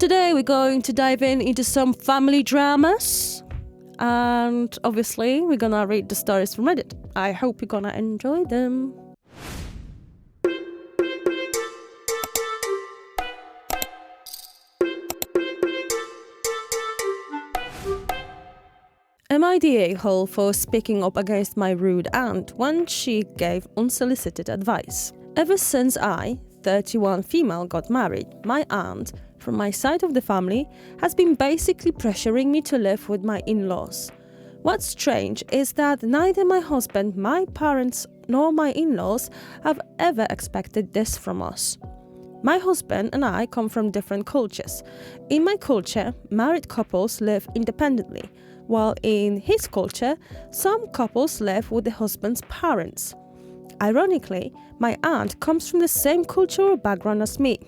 Today we're going to dive into some family dramas. And obviously we're gonna read the stories from Reddit. I hope you're gonna enjoy them. Am I the a-hole for speaking up against my rude aunt when she gave unsolicited advice? Ever since I, 31 female, got married, my aunt, from my side of the family, has been basically pressuring me to live with my in-laws. What's strange is that neither my husband, my parents, nor my in-laws have ever expected this from us. My husband and I come from different cultures. In my culture, married couples live independently, while in his culture, some couples live with the husband's parents. Ironically, my aunt comes from the same cultural background as me,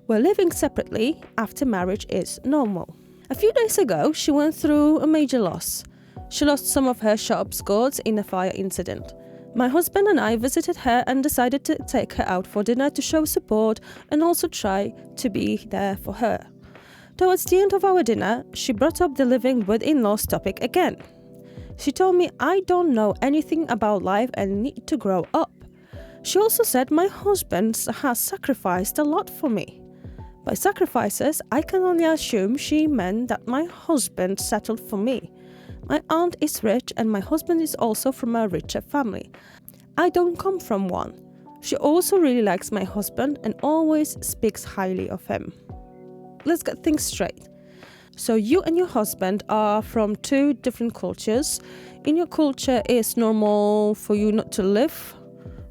where living separately after marriage is normal. A few days ago, she went through a major loss. She lost some of her shop's goods in a fire incident. My husband and I visited her and decided to take her out for dinner to show support and also try to be there for her. Towards the end of our dinner, she brought up the living with in-laws topic again. She told me I don't know anything about life and need to grow up. She also said my husband has sacrificed a lot for me. By sacrifices, I can only assume she meant that my husband settled for me. My aunt is rich and my husband is also from a richer family. I don't come from one. She also really likes my husband and always speaks highly of him. Let's get things straight. So you and your husband are from two different cultures. In your culture, it's normal for you not to live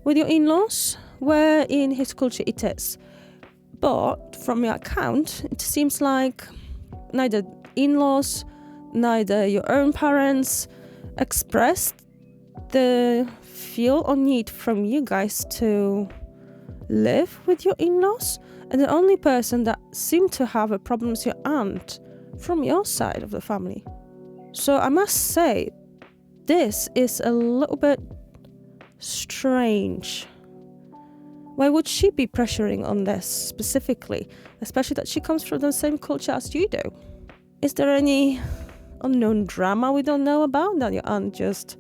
with your in-laws, where in his culture it is. But from your account, it seems like neither in-laws, neither your own parents expressed the feel or need from you guys to live with your in-laws. And the only person that seemed to have a problem is your aunt from your side of the family. So I must say, this is a little bit strange. Why would she be pressuring on this specifically, especially that she comes from the same culture as you do? Is there any unknown drama we don't know about that your aunt just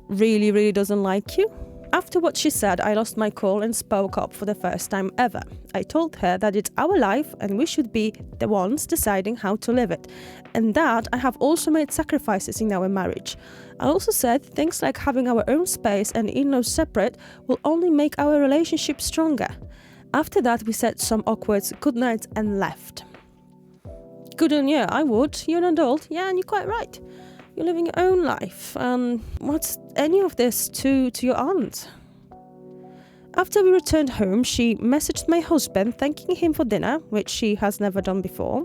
really doesn't like you? After what she said, I lost my cool and spoke up for the first time ever. I told her that it's our life and we should be the ones deciding how to live it, and that I have also made sacrifices in our marriage. I also said things like having our own space and in-laws separate will only make our relationship stronger. After that, we said some awkward goodnights and left. Good on you, I would. You're an adult, yeah, and you're quite right. You're living your own life. What's any of this to your aunt? After we returned home, she messaged my husband thanking him for dinner, which she has never done before.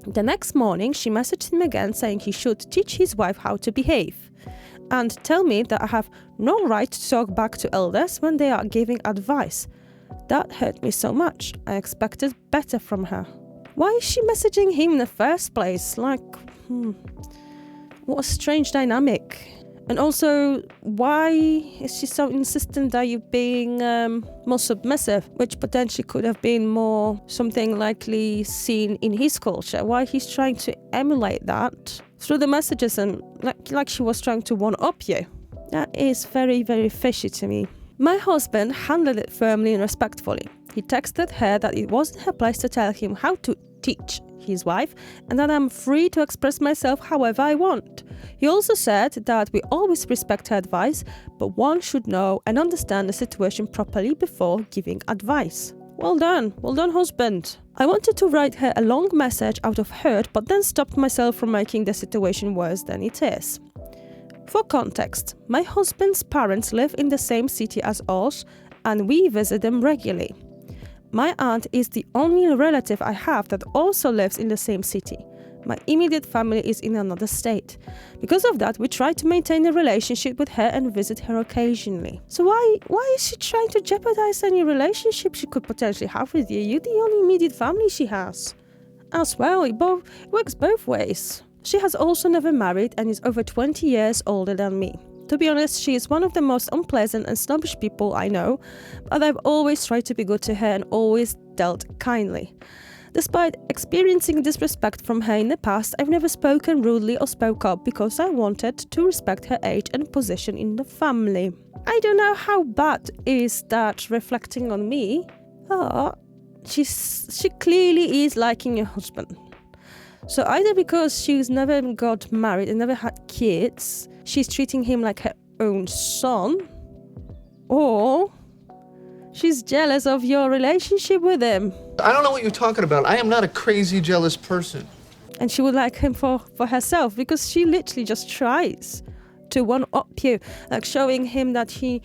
The next morning, she messaged him again saying he should teach his wife how to behave and tell me that I have no right to talk back to elders when they are giving advice. That hurt me so much. I expected better from her. Why is she messaging him in the first place? What a strange dynamic. And also, why is she so insistent that you're being more submissive, which potentially could have been more something likely seen in his culture? Why he's trying to emulate that through the messages and like she was trying to one-up you? That is very fishy to me. My husband handled it firmly and respectfully. He texted her that it wasn't her place to tell him how to teach his wife and that I'm free to express myself however I want. He also said that we always respect her advice, but one should know and understand the situation properly before giving advice. Well done, husband. I wanted to write her a long message out of hurt, but then stopped myself from making the situation worse than it is. For context, my husband's parents live in the same city as us and we visit them regularly. My aunt is the only relative I have that also lives in the same city. My immediate family is in another state. Because of that, we try to maintain a relationship with her and visit her occasionally. So why is she trying to jeopardize any relationship she could potentially have with you? You're the only immediate family she has. As well, it works both ways. She has also never married and is over 20 years older than me. To be honest, she is one of the most unpleasant and snobbish people I know, but I've always tried to be good to her and always dealt kindly. Despite experiencing disrespect from her in the past, I've never spoken rudely or spoke up because I wanted to respect her age and position in the family. I don't know how bad is that reflecting on me. She clearly is liking your husband. So either because she's never got married and never had kids, she's treating him like her own son, or she's jealous of your relationship with him. I don't know what you're talking about. I am not a crazy, jealous person. And she would like him for herself, because she literally just tries to one-up you, like showing him that she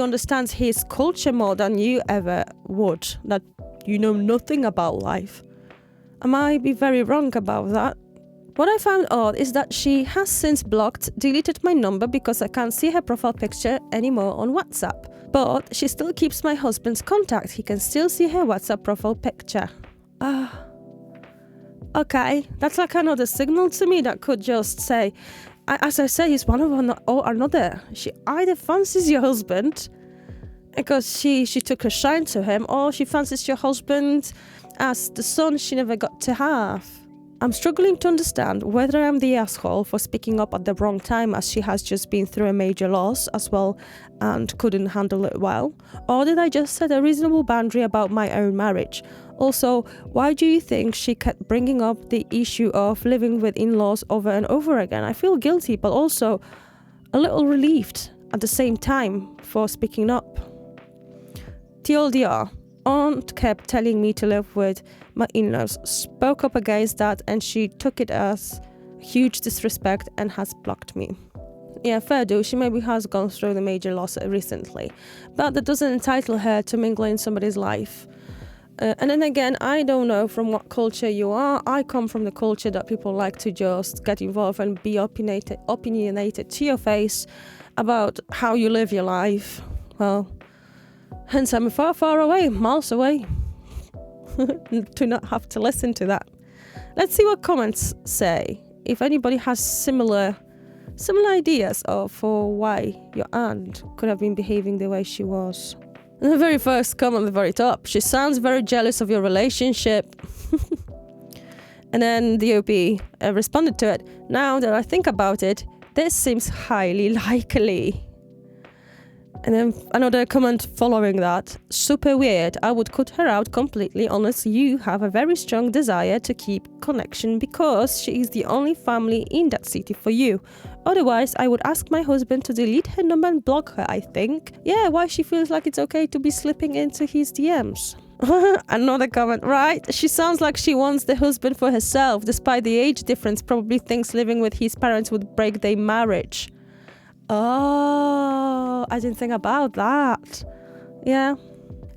understands his culture more than you ever would, that you know nothing about life. I might be very wrong about that. What I found odd is that she has since deleted my number because I can't see her profile picture anymore on WhatsApp. But she still keeps my husband's contact. He can still see her WhatsApp profile picture. Okay, that's like another signal to me that could just say, as I say, he's one of or another. She either fancies your husband because she took a shine to him, or she fancies your husband as the son she never got to have. I'm struggling to understand whether I'm the asshole for speaking up at the wrong time, as she has just been through a major loss as well and couldn't handle it well, or did I just set a reasonable boundary about my own marriage? Also, why do you think she kept bringing up the issue of living with in-laws over and over again? I feel guilty, but also a little relieved at the same time for speaking up. TLDR, Aunt kept telling me to live with my in-laws, spoke up against that, and she took it as huge disrespect and has blocked me. Yeah, fair do, she maybe has gone through the major loss recently, but that doesn't entitle her to mingle in somebody's life. And then again, I don't know from what culture you are. I come from the culture that people like to just get involved and be opinionated to your face about how you live your life. Well, hence I'm far, far away, miles away, to not have to listen to that. Let's see what comments say. If anybody has similar ideas for why your aunt could have been behaving the way she was. And the very first comment at the very top, she sounds very jealous of your relationship. And then the OP responded to it. Now that I think about it, this seems highly likely. And then another comment following that, super weird. I would cut her out completely unless you have a very strong desire to keep connection, because she is the only family in that city for you. Otherwise, I would ask my husband to delete her number and block her, I think. Yeah, why she feels like it's okay to be slipping into his DMs. Another comment, right? She sounds like she wants the husband for herself, despite the age difference, probably thinks living with his parents would break their marriage. Oh, I didn't think about that. Yeah.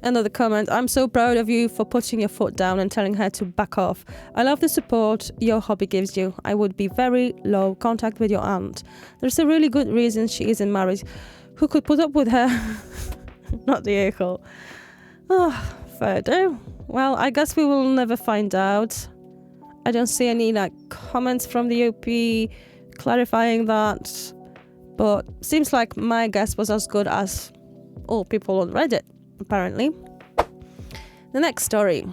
Another comment, I'm so proud of you for putting your foot down and telling her to back off. I love the support your hobby gives you. I would be very low contact with your aunt. There's a really good reason she isn't married. Who could put up with her? Not the echo. Oh, fair do. Well, I guess we will never find out. I don't see any comments from the OP clarifying that. But seems like my guess was as good as all people on Reddit, apparently. The next story.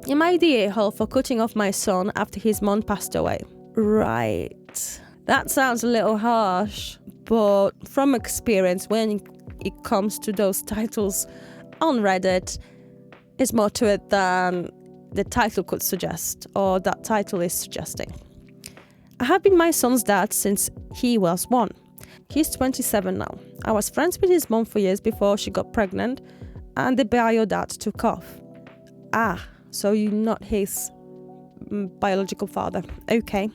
Am I the a-hole for cutting off my son after his mom passed away? Right. That sounds a little harsh, but from experience, when it comes to those titles on Reddit, there's more to it than the title could suggest, or that title is suggesting. I have been my son's dad since he was 1. He's 27 now. I was friends with his mom for years before she got pregnant and the bio dad took off. So you're not his biological father. Okay.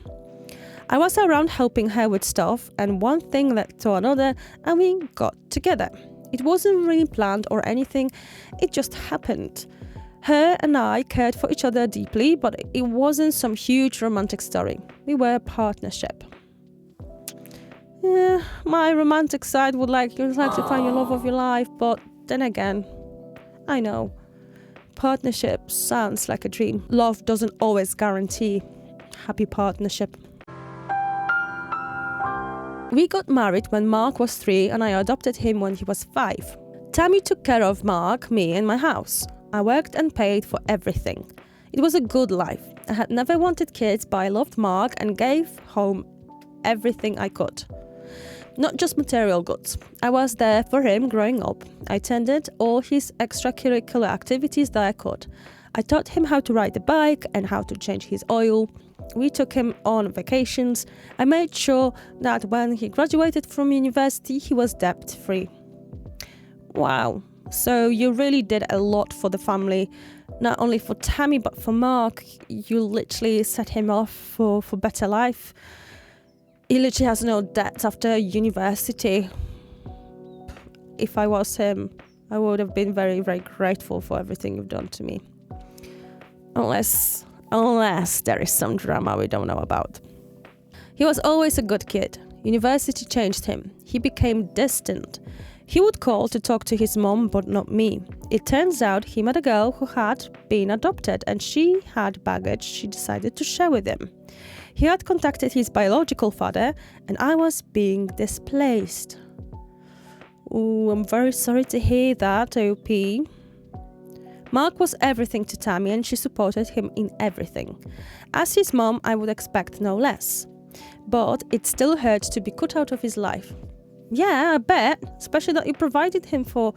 I was around helping her with stuff, and one thing led to another and we got together. It wasn't really planned or anything, it just happened. Her and I cared for each other deeply, but it wasn't some huge romantic story. We were a partnership. Yeah, my romantic side would like to find your love of your life, but then again, I know. Partnership sounds like a dream. Love doesn't always guarantee happy partnership. We got married when Mark was 3 and I adopted him when he was 5. Tammy took care of Mark, me and my house. I worked and paid for everything. It was a good life. I had never wanted kids, but I loved Mark and gave home everything I could. Not just material goods. I was there for him growing up. I attended all his extracurricular activities that I could. I taught him how to ride the bike and how to change his oil. We took him on vacations. I made sure that when he graduated from university, he was debt-free. Wow. So you really did a lot for the family, not only for Tammy, but for Mark. You literally set him off for better life. He literally has no debt after university. If I was him, I would have been very, very grateful for everything you've done to me. Unless there is some drama we don't know about. He was always a good kid. University changed him. He became distant. He would call to talk to his mom, but not me. It turns out he met a girl who had been adopted, and she had baggage she decided to share with him. He had contacted his biological father, and I was being displaced. Ooh, I'm very sorry to hear that, OP. Mark was everything to Tammy, and she supported him in everything. As his mom, I would expect no less. But it still hurt to be cut out of his life. Yeah, I bet, especially that you provided him for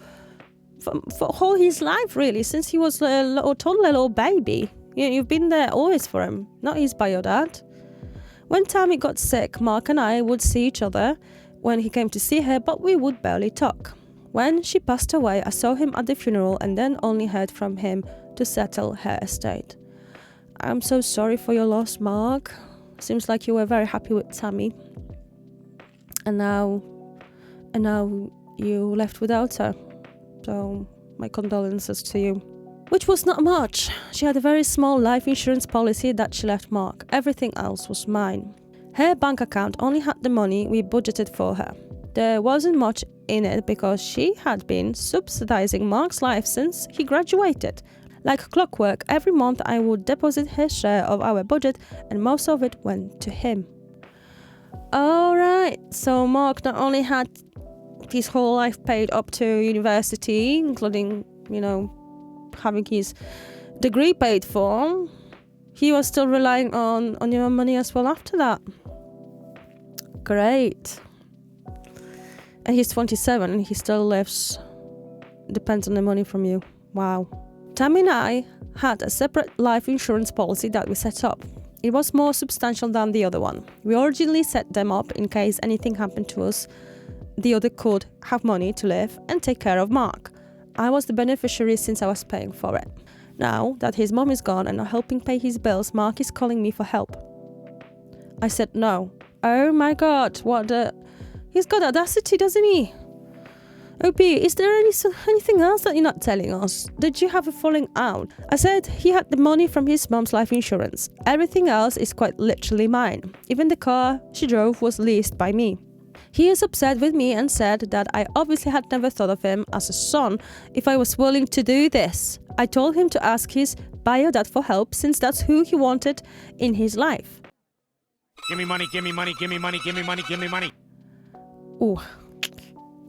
all his life, really, since he was a toddler little baby. You've been there always for him, not his bio dad. When Tammy got sick, Mark and I would see each other when he came to see her, but we would barely talk. When she passed away, I saw him at the funeral and then only heard from him to settle her estate. I'm so sorry for your loss, Mark. Seems like you were very happy with Tammy. And now you left without her. So my condolences to you. Which was not much. She had a very small life insurance policy that she left Mark. Everything else was mine. Her bank account only had the money we budgeted for her. There wasn't much in it because she had been subsidizing Mark's life since he graduated. Like clockwork, every month I would deposit her share of our budget, and most of it went to him. Alright, so Mark not only had his whole life paid up to university, including, having his degree paid for, he was still relying on your money as well after that. Great. And he's 27 and he still lives, depends on the money from you. Wow. Tammy and I had a separate life insurance policy that we set up. It was more substantial than the other one. We originally set them up in case anything happened to us. The other could have money to live and take care of Mark. I was the beneficiary since I was paying for it. Now that his mom is gone and not helping pay his bills, Mark is calling me for help. I said no. Oh my God, he's got audacity, doesn't he? OP, is there anything else that you're not telling us? Did you have a falling out? I said he had the money from his mom's life insurance. Everything else is quite literally mine. Even the car she drove was leased by me. He is upset with me and said that I obviously had never thought of him as a son if I was willing to do this. I told him to ask his bio dad for help since that's who he wanted in his life. Give me money, give me money, give me money, give me money, give me money. Ooh,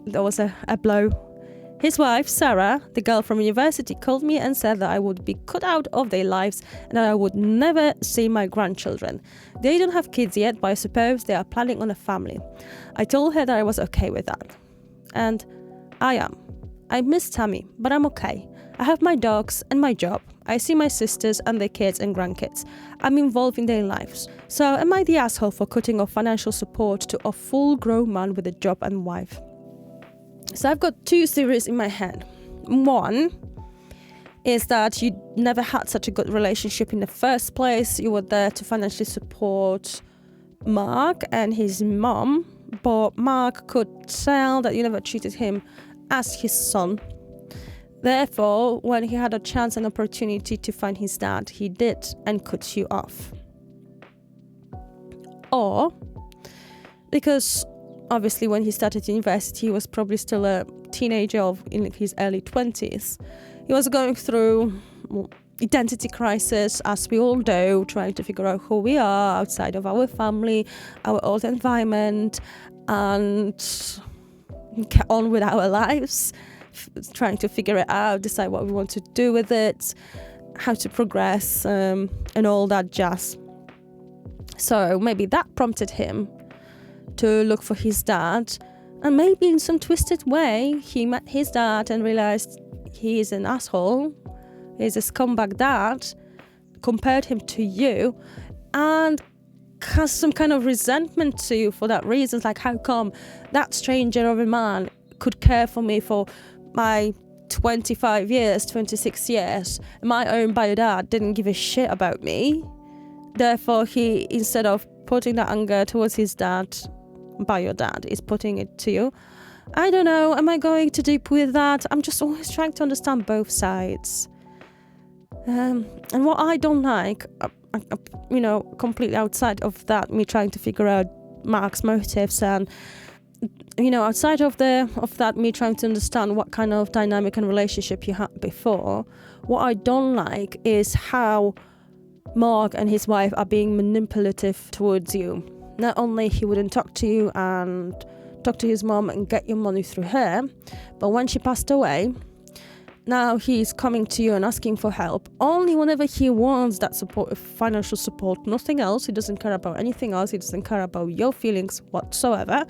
that was a blow. His wife, Sarah, the girl from university, called me and said that I would be cut out of their lives and that I would never see my grandchildren. They don't have kids yet, but I suppose they are planning on a family. I told her that I was okay with that. And I am. I miss Tammy, but I'm okay. I have my dogs and my job. I see my sisters and their kids and grandkids. I'm involved in their lives. So am I the asshole for cutting off financial support to a full-grown man with a job and wife? So I've got two theories in my head. One is that you never had such a good relationship in the first place. You were there to financially support Mark and his mom, but Mark could tell that you never treated him as his son. Therefore, when he had a chance and opportunity to find his dad, he did and cut you off. Or because obviously when he started university, he was probably still a teenager in his early 20s. He was going through identity crisis, as we all do, trying to figure out who we are outside of our family, our old environment, and get on with our lives, trying to figure it out, decide what we want to do with it. how to progress and all that jazz. So maybe that prompted him to look for his dad, and maybe in some twisted way he met his dad and realized he is an asshole, he's a scumbag dad, compared him to you, and has some kind of resentment to you for that reason. Like, how come that stranger of a man could care for me for my 25 years, 26 years, my own bio dad didn't give a shit about me. Therefore, he, instead of putting that anger towards his dad, bio dad, is putting it to you. I don't know, am I going too deep with that? I'm just always trying to understand both sides. And what I don't like, completely outside of that, me trying to figure out Mark's motives, and outside of that, me trying to understand what kind of dynamic and relationship you had before, what I don't like is how Mark and his wife are being manipulative towards you. Not only he wouldn't talk to you and talk to his mom and get your money through her, but when she passed away, now he's coming to you and asking for help only whenever he wants that support, financial support, nothing else. He doesn't care about anything else. He doesn't care about your feelings whatsoever.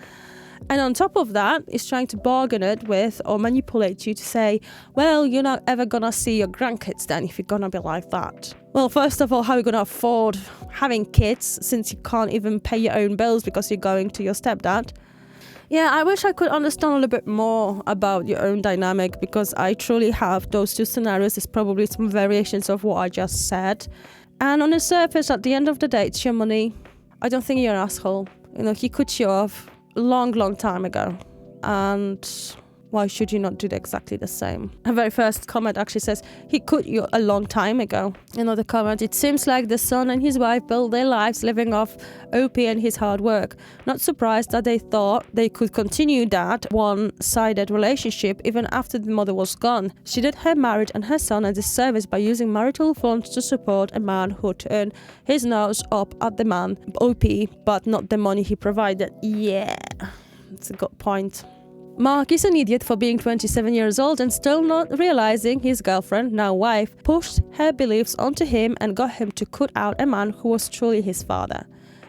And on top of that, he's trying to bargain it with or manipulate you to say, well, you're not ever gonna see your grandkids then if you're gonna be like that. Well, first of all, how are you gonna afford having kids since you can't even pay your own bills because you're going to your stepdad? Yeah, I wish I could understand a little bit more about your own dynamic, because I truly have those two scenarios. There's probably some variations of what I just said. And on the surface, at the end of the day, it's your money. I don't think you're an asshole. He cut you off long time ago, and why should you not do exactly the same? Her very first comment actually says he cut you a long time ago. Another comment, it seems like the son and his wife built their lives living off OP and his hard work. Not surprised that they thought they could continue that one-sided relationship even after the mother was gone. She did her marriage and her son a disservice by using marital funds to support a man who turned his nose up at the man, OP, but not the money he provided. Yeah, that's a good point. Mark is an idiot for being 27 years old and still not realizing his girlfriend, now wife, pushed her beliefs onto him and got him to cut out a man who was truly his father.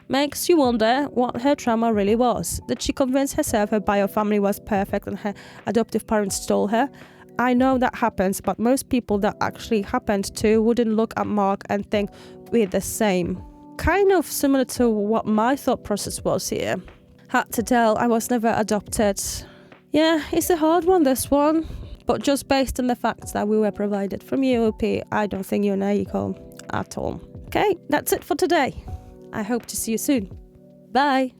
Makes you wonder what her trauma really was. Did she convince herself her bio family was perfect and her adoptive parents stole her? I know that happens, but most people that actually happened to wouldn't look at Mark and think we're the same. Kind of similar to what my thought process was here. Had to tell, I was never adopted. Yeah, it's a hard one, this one. But just based on the fact that we were provided from UOP, I don't think you're an a-hole at all. Okay, that's it for today. I hope to see you soon. Bye.